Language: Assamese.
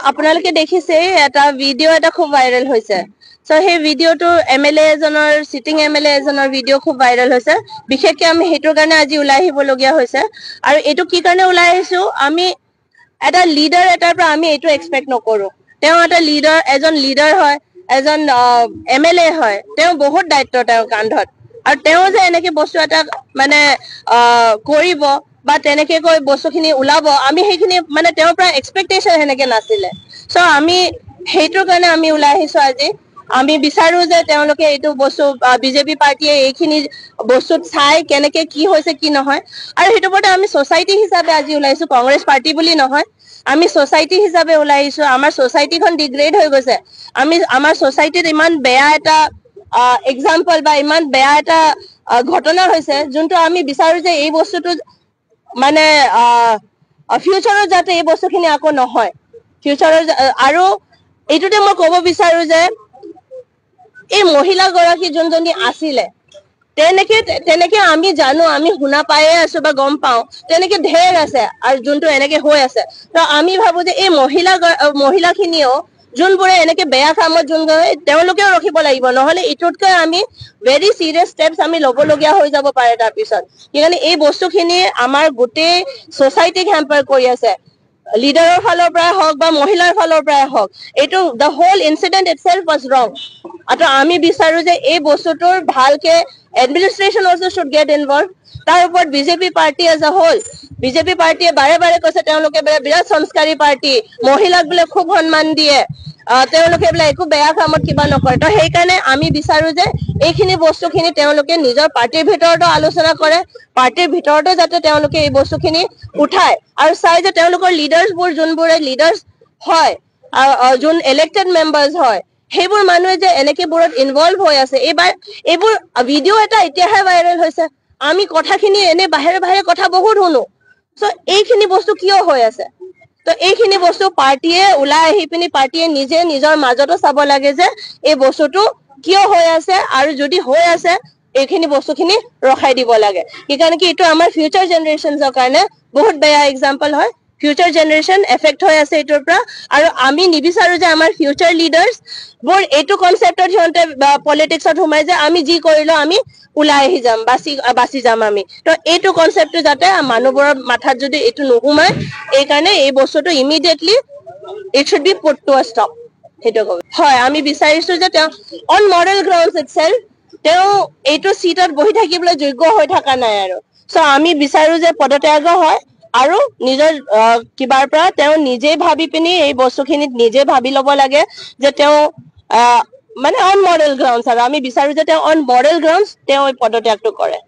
আপোনালোকে দেখিছে এটা ভিডিও এটা খুব ভাইৰেল হৈছে সো সেই ভিডিওটো MLA এজনৰ সিটিং MLA এজনৰ ভিডিও খুব ভাইৰেল হৈছে বিশেষকৈ আমি হেতুৰ কাৰণে আজি ওলাই আহিব লগিয়া হৈছে আৰু এটো কি কাৰণে ওলাই আহিছো আমি এটা লিডাৰ এটাৰ পৰা আমি এটো এক্সপেক্ট নকৰো তেওঁ এটা লিডাৰ এজন লিডাৰ হয় এজন MLA হয় তেওঁ বহুত দায়িত্ব তেওঁৰ কান্ধত আৰু তেওঁ যে এনেকে বস্তু এটা মানে কৰিব বা তেনেকে কৈ বস্তুখিনি উলাব আমি সেইখিনি মানে তেওঁৰ পৰা এক্সপেক্টেশন হেনেকে নাছিলে সো আমি হেতুৰ কাৰণে আমি ওলাই আহিছো আজি আমি বিচাৰো যে তেওঁলোকে এটো বস্তু বিজেপি পাৰ্টিয়ে এইখিনি বস্তুত চাই কেনেকে কি হৈছে কি নহয় আৰু হেতু পৰতে আমি সোসাইটি হিচাপে আজি ওলাইছো কংগ্ৰেছ পাৰ্টি বুলি নহয় আমি সোসাইটি হিচাপে ওলাইছো আমাৰ সোসাইটিখন ডিগ্ৰেড হৈ গৈছে আমি আমাৰ সোসাইটিত ইমান বেয়া এটা এক্সাম্পল বা ইমান বেয়া এটা ঘটনা হৈছে যোনটো আমি বিচাৰো যে এই বস্তুটো মানে ফিউচাৰত যাতে এই বস্তুখিনি আকৌ নহয় ফিউচাৰত আৰু এইটোতে মই ক'ব বিচাৰো যে এই মহিলা গৰাকী যোনজনী আছিলে তেনেকে আমি জানো আমি শুনা পায়ে আছো বা গম পাও তেনেকে ঢেৰ আছে আৰু যোনটো এনেকে হৈ আছে তো আমি ভাবো যে এই মহিলাখিনিও যোনবোৰে এনেকে বেয়া কামত যোন তেওঁলোকেও ৰখিব লাগিব নহলে ইটোতকৈ আমি ভেৰি সিৰিয়াস স্টেপস আমি ল'ব লগিয়া হৈ যাব পাৰে তাৰ পিছত কিয়নো এই বস্তুখিনি আমাৰ গোটেই সোসাইটিক হ্যাম্পাৰ কৰি আছে লিডাৰৰ ফালৰ পৰা হওক বা মহিলাৰ ফালৰ পৰা হওক এটো the whole incident itself was wrong আটো আমি বিচাৰো যে এই বস্তুটোৰ ভালকে administration also should get involved তাৰ ওপৰত BJP party as a whole BJP পাৰ্টিয়ে বাৰে বাৰে কৈছে তেওঁলোকে বিৰাট সংস্কাৰী পাৰ্টি মহিলাক বলে খুব সন্মান দিয়ে তেওঁলোকে বলে একো বেয়া কামত কিবা নকৰে তো সেই কাৰণে আমি বিচাৰো যে এইখিনি বস্তুখিনি তেওঁলোকে নিজৰ পাৰ্টিৰ ভিতৰতো আলোচনা কৰে পাৰ্টিৰ ভিতৰতো যাতে তেওঁলোকে এই বস্তুখিনি উঠায় আৰু চাই যে তেওঁলোকৰ লিডাৰ্ছবোৰ যোনবোৰে লিডাৰ্ছ হয় যোন ইলেক্টেড মেম্বাৰ্ছ হয় সেইবোৰ মানুহে যে এনেকে বোৰত ইনভলভ হৈ আছে এইবোৰ ভিডিও এটা এতিয়াহে ভাইৰেল হৈছে আমি কথাখিনি এনে বাহিৰে কথা বহুত শুনো সো এইখিনি বস্তু কিয় হৈ আছে তো এইখিনি বস্তু পাৰ্টিয়ে ওলাই আহি পিনি পাৰ্টিয়ে নিজে নিজৰ মাজতো চাব লাগে যে এই বস্তুটো কিয় হৈ আছে আৰু যদি হৈ আছে এইখিনি বস্তুখিনি ৰখাই দিব লাগে কিয়নো কি এটো আমাৰ ফিউচাৰ জেনাৰেশনছৰ কাৰণে বহুত বেয়া এক্সাম্পল হয় ফিউচাৰ জেনাৰেশন এফেক্ট হৈ আছে এটোৰ পৰা আৰু আমি নিবিচাৰো যে আমাৰ ফিউচাৰ লিডাৰ্স বোৰ এটো কনসেপ্টত হিয়ন্তে পলিটিক্সত সোমাই যে আমি যি কৰিলো আমি ওলাই আহি যাম বাসি যাম আমি তো এটো কনসেপ্টটো যাতে মানুহবোৰৰ মাথাত যদি এটো নোহুমাই এই কাৰণে এই বস্তুটো immediately it should be put to a stop হেটো কব হয় আমি বিচাৰিছো যে তেওঁ অন মৰেল গ্ৰাউণ্ডছ ইটসেলফ তেওঁ এইটো সিটত বহি থাকিবলৈ যোগ্য হৈ থকা নাই আৰু সো আমি বিচাৰো যে পদত্যাগ হয় আৰু নিজৰ কিবাৰ পৰা তেওঁ নিজে ভাবি পিনি এই বস্তুখিনিত নিজে ভাবি ল'ব লাগে যে তেওঁ মানে অন মৰেল গ্ৰাউণ্ডছ আৰু আমি বিচাৰো যে তেওঁ অন মৰেল গ্ৰাউণ্ডছ তেওঁ এই পদত্যাগটো কৰে